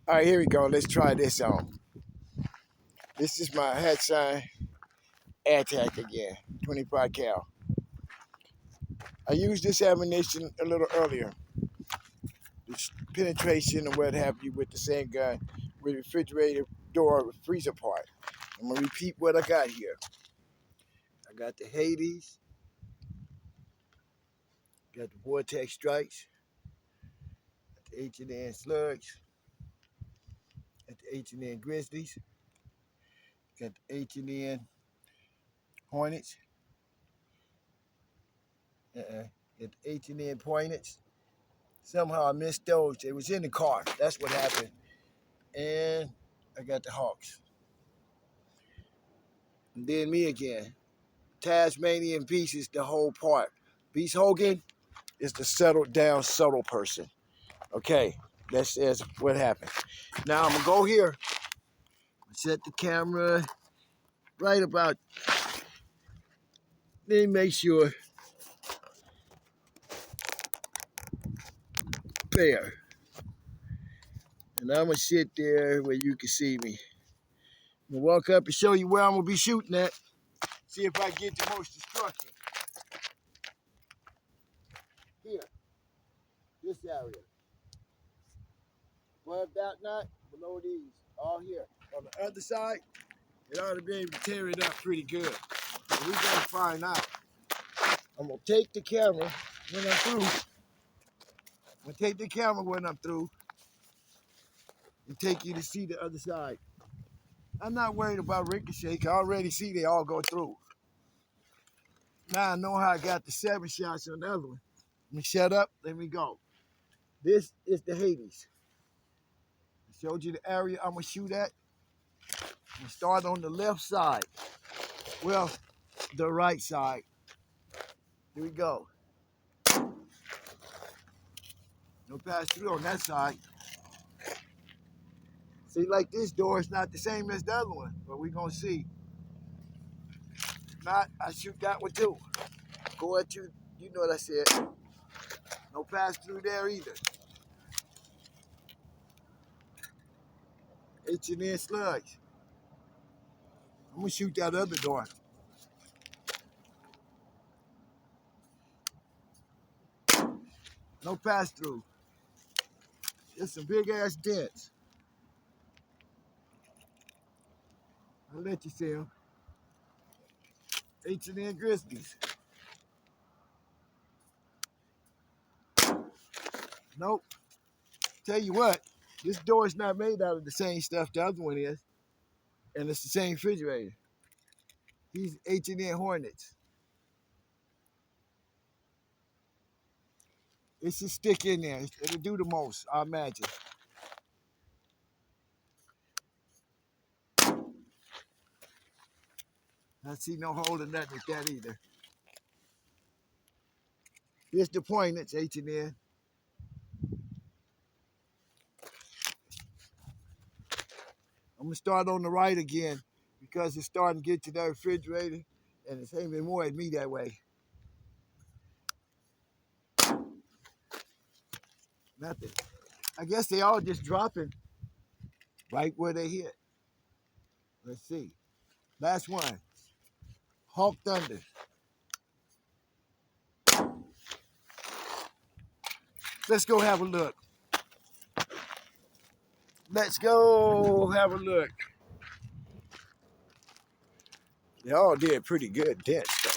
All right, here we go. Let's try this on. This is my Hatsan Tact again, 25 cal. I used this ammunition a little earlier. This penetration and what have you with the same gun with the refrigerator door freezer part. I'm gonna repeat what I got here. I got the Hades, got the Vortex Strikes, got the H&N Slugs, got the H&N Grizzlies, got the H&N Hornets, got the H&N Pointers. Somehow I missed those. It was in the car. That's what happened. And I got the Hawks. And then me again. Tasmanian Beast is the whole part. Beast Hogan is the settled down, subtle person. Okay, that's what happened. Now I'm gonna go here, set the camera right about, then make sure there. And I'm gonna sit there where you can see me. I'm gonna walk up and show you where I'm gonna be shooting at. See if I get the most destruction. Here, this area. Above that knot, below these, all here. On the other side, it ought to be able to tear it up pretty good. So we're gonna find out. I'm gonna take the camera when I'm through. And take you to see the other side. I'm not worried about ricochet. I already see they all go through. Now I know how I got the 7 shots on the other one. Let me shut up. Let me go. This is the Hades. I showed you the area I'm gonna shoot at. I'm gonna start on the left side. Well, the right side. Here we go. No pass through on that side. See, like this door is not the same as the other one, but we're gonna see. If not, I shoot that one too. Go at you, you know what I said. No pass through there either. H&N Slugs. I'm gonna shoot that other door. No pass through. There's some big ass dents. I'll let you see them. H&N Grizzlies. Nope. Tell you what, this door is not made out of the same stuff the other one is. And it's the same refrigerator. These H&N Hornets. It should stick in there. It'll do the most, I imagine. I see no hole in nothing with that either. Here's the Pointers, H&N. I'm gonna start on the right again because it's starting to get to that refrigerator and it's aiming more at me that way. Nothing. I guess they all just dropping right where they hit. Let's see. Last one. Hawk Thunder. Let's go have a look. Let's go have a look. They all did pretty good dents though.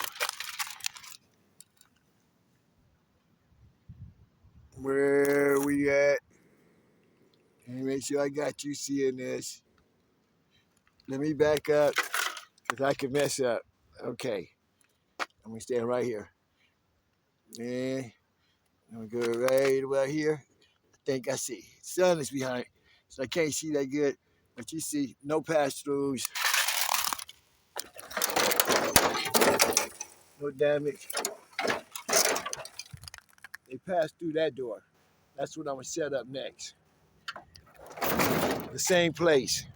Where we at? Let me make sure I got you seeing this. Let me back up because I can mess up. Okay. I'm gonna stand right here. And I'm gonna go right about here. I think I see. Sun is behind, so I can't see that good. But you see, no pass-throughs. No damage. They passed through that door. That's what I'm gonna set up next. The same place.